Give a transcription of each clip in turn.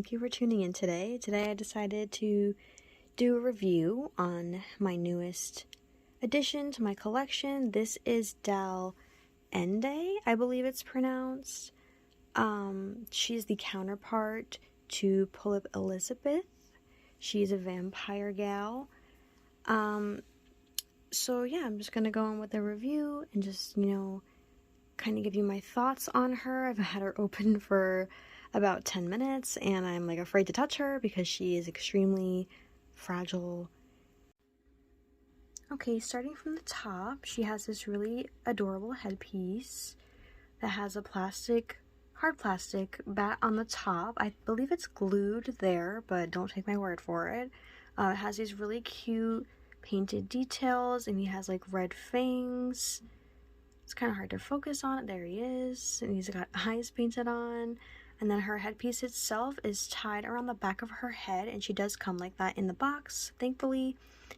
thank you for tuning in today. Today I decided to do a review on my newest addition to my collection. This is Dal Ende, I believe it's pronounced. She's the counterpart to Pull-Up Elizabeth. She's a vampire gal. So yeah, I'm just gonna go on with the review and just, kind of give you my thoughts on her. I've had her open for about 10 minutes and I'm like afraid to touch her because she is extremely fragile. Okay, starting from the top, she has this really adorable headpiece that has a hard plastic bat on the top. I believe it's glued there, but don't take my word for it. It has these really cute painted details and he has like red fangs. It's kind of hard to focus on it. There he is. And he's got eyes painted on. And then her headpiece itself is tied around the back of her head. And she does come like that in the box. Thankfully,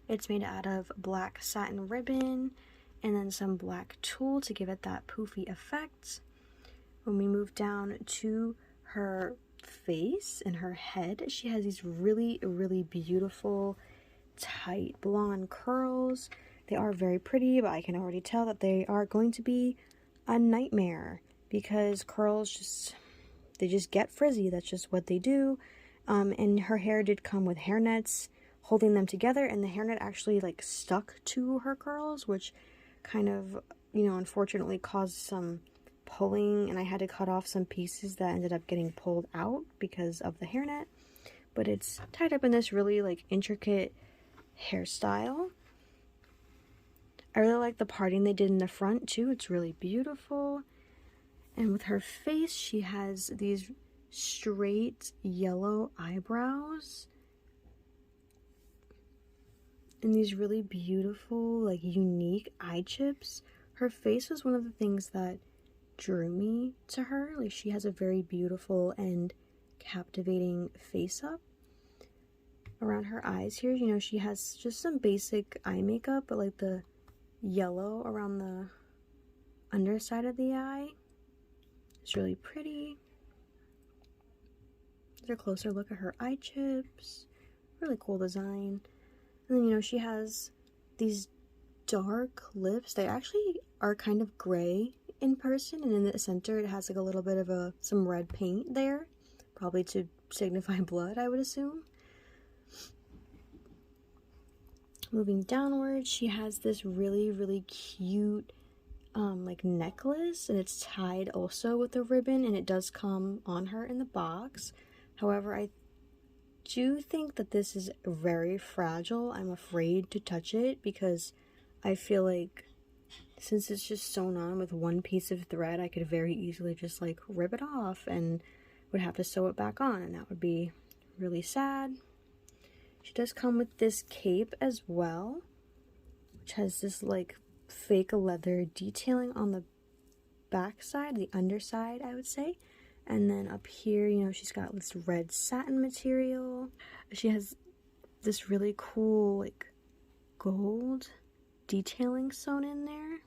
it's made out of black satin ribbon. And then some black tulle to give it that poofy effect. When we move down to her face and her head, she has these really, really beautiful, tight blonde curls. They are very pretty, but I can already tell that they are going to be a nightmare because curls they just get frizzy. That's just what they do. And her hair did come with hair nets holding them together, and the hairnet actually like stuck to her curls, which kind of, unfortunately caused some pulling, and I had to cut off some pieces that ended up getting pulled out because of the hairnet. But it's tied up in this really like intricate hairstyle. I really like the parting they did in the front too. It's really beautiful. And with her face, she has these straight yellow eyebrows and these really beautiful, like unique eye chips. Her face was one of the things that drew me to her. Like, she has a very beautiful and captivating face up. Around her eyes here, she has just some basic eye makeup, but like the yellow around the underside of the eye is really pretty. Here's a closer look at her eye chips. Really cool design. And then, she has these dark lips. They actually are kind of gray in person, and in the center it has like a little bit of some red paint there, probably to signify blood, I would assume. Moving downward, she has this really, really cute like necklace, and it's tied also with a ribbon, and it does come on her in the box. However, I do think that this is very fragile. I'm afraid to touch it because I feel like since it's just sewn on with one piece of thread, I could very easily just like rip it off and would have to sew it back on, and that would be really sad. She does come with this cape as well, which has this like fake leather detailing on the back side, the underside, I would say. And then up here, she's got this red satin material. She has this really cool like gold detailing sewn in there.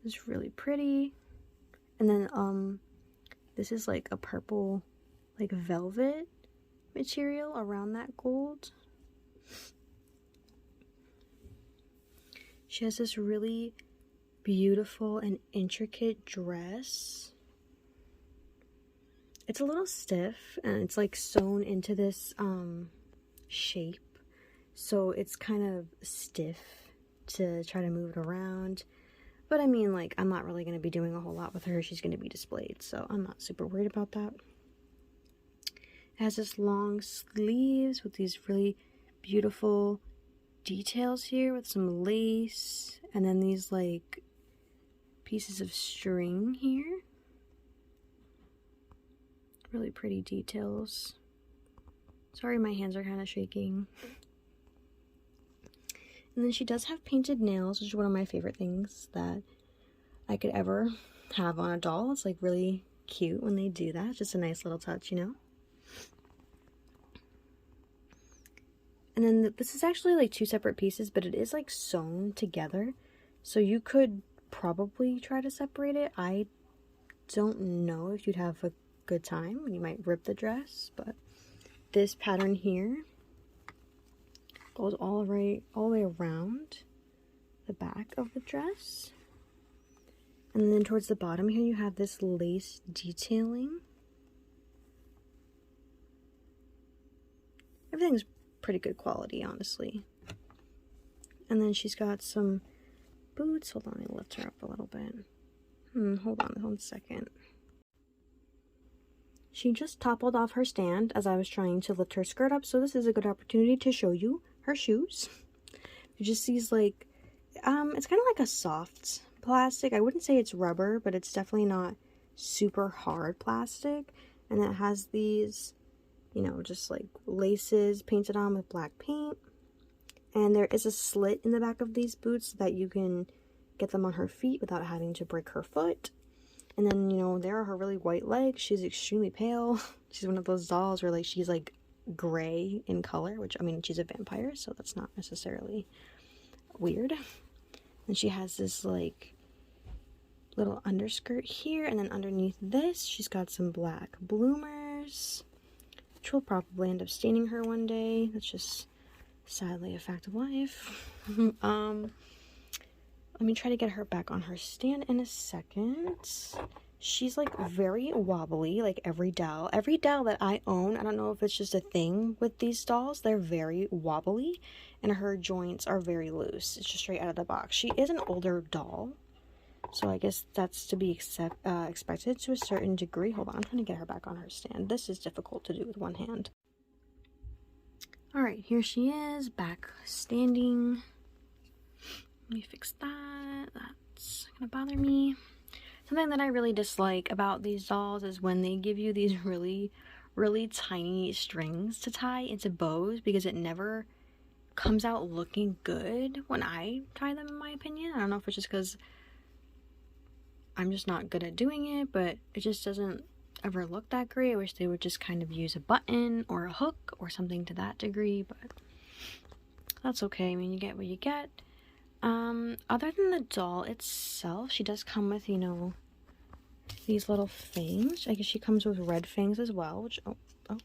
It's really pretty. And then this is like a purple like velvet material around that gold. She has this really beautiful and intricate dress. It's a little stiff and it's like sewn into this shape, so it's kind of stiff to try to move it around. But I mean, like, I'm not really going to be doing a whole lot with her. She's going to be displayed, so I'm not super worried about that. It has this long sleeves with these really beautiful details here with some lace, and then these like pieces of string here. Really pretty details. Sorry, my hands are kind of shaking. And then she does have painted nails, which is one of my favorite things that I could ever have on a doll. It's like really cute when they do that. It's just a nice little touch, And then this is actually like two separate pieces, but it is like sewn together. So you could probably try to separate it. don't know if you'd have a good time. You might rip the dress, but this pattern here goes all the way around the back of the dress. And then towards the bottom here, you have this lace detailing. Everything's pretty good quality, honestly. And then she's got some boots. Hold on, let me lift her up a little bit. Hold on 1 second. She just toppled off her stand as I was trying to lift her skirt up, so this is a good opportunity to show you her shoes. It just sees like, it's kind of like a soft plastic. I wouldn't say it's rubber, but it's definitely not super hard plastic. And it has these, you know, just like laces painted on with black paint. And there is a slit in the back of these boots so that you can get them on her feet without having to break her foot. And then, you know, there are her really white legs. She's extremely pale. She's one of those dolls where like she's like gray in color, which, I mean, she's a vampire, so that's not necessarily weird. And she has this like little underskirt here, and then underneath this she's got some black bloomers, which will probably end up staining her one day. That's just sadly a fact of life. Let me try to get her back on her stand in a second. She's like very wobbly, like every doll that I own. I don't know if it's just a thing with these dolls, they're very wobbly, and her joints are very loose. It's just straight out of the box. She is an older doll, so I guess that's to be expected to a certain degree. Hold on, I'm trying to get her back on her stand. This is difficult to do with one hand. Alright, here she is, back standing. Let me fix that. That's gonna bother me. Something that I really dislike about these dolls is when they give you these really, really tiny strings to tie into bows, because it never comes out looking good when I tie them, in my opinion. I don't know if it's just because I'm just not good at doing it, but it just doesn't ever look that great. I wish they would just kind of use a button or a hook or something to that degree, but that's okay. I mean, you get what you get. Other than the doll itself, she does come with, you know, these little fangs. I guess she comes with red fangs as well, which, try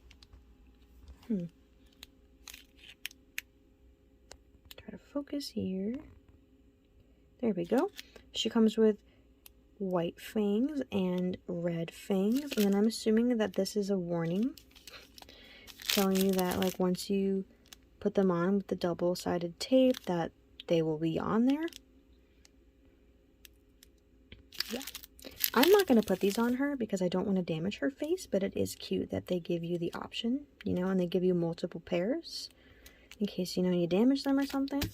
to focus here. There we go. She comes with white fangs and red fangs, and then I'm assuming that this is a warning telling you that, like, once you put them on with the double-sided tape, that they will be on there. Yeah. I'm not going to put these on her because I don't want to damage her face, but it is cute that they give you the option, you know, and they give you multiple pairs in case, you know, you damage them or something.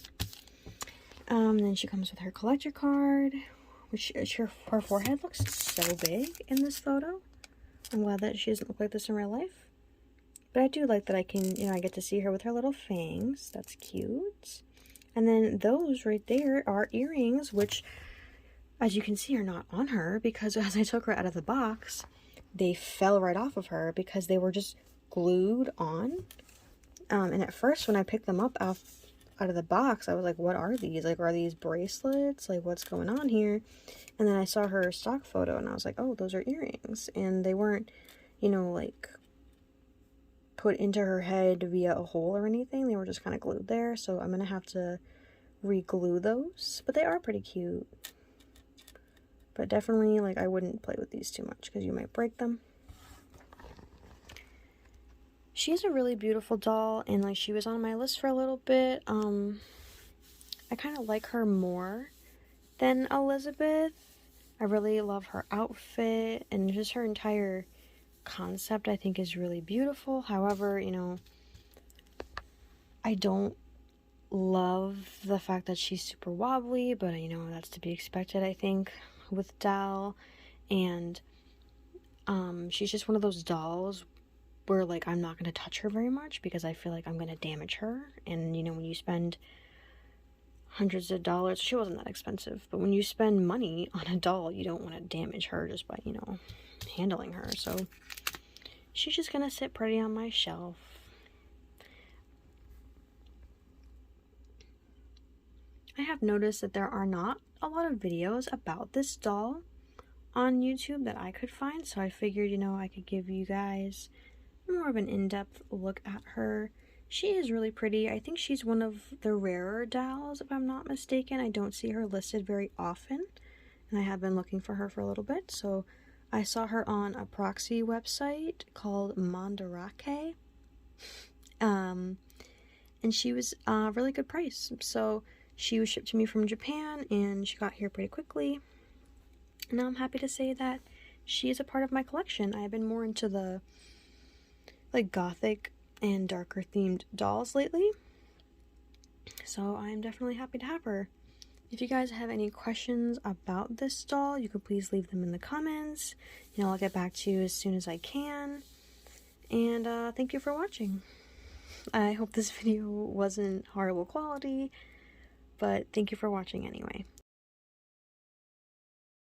Then she comes with her collector card, which her forehead looks so big in this photo. I'm glad that she doesn't look like this in real life. But I do like that I can, you know, I get to see her with her little fangs. That's cute. And then those right there are earrings, which, as you can see, are not on her because as I took her out of the box, they fell right off of her because they were just glued on. And at first, when I picked them up out of the box, I was like, what are these? Like, are these bracelets? Like, what's going on here? And then I saw her stock photo, and I was like, oh, those are earrings. And they weren't, you know, like, put into her head via a hole or anything. They were just kind of glued there, so I'm gonna have to re-glue those, but they are pretty cute. But definitely, like, I wouldn't play with these too much because you might break them. She's a really beautiful doll, and like, she was on my list for a little bit. I kind of like her more than Elizabeth. I really love her outfit, and just her entire concept I think is really beautiful. However, you know, I don't love the fact that she's super wobbly, but you know, that's to be expected, I think, with Dal. And she's just one of those dolls where, like, I'm not going to touch her very much because I feel like I'm going to damage her. And you know, when you spend hundreds of dollars, she wasn't that expensive, but when you spend money on a doll, you don't want to damage her just by, you know, handling her. So she's just gonna sit pretty on my shelf. I have noticed that there are not a lot of videos about this doll on YouTube that I could find, so I figured, you know, I could give you guys more of an in-depth look at her. She is really pretty. I think she's one of the rarer dolls, if I'm not mistaken. I don't see her listed very often, and I have been looking for her for a little bit. So I saw her on a proxy website called Mandarake, and she was a really good price. So she was shipped to me from Japan, and she got here pretty quickly. And now I'm happy to say that she is a part of my collection. I've been more into the like gothic and darker themed dolls lately, so I'm definitely happy to have her. If you guys have any questions about this doll, you could please leave them in the comments, and I'll get back to you as soon as I can. And thank you for watching. I hope this video wasn't horrible quality, but thank you for watching anyway.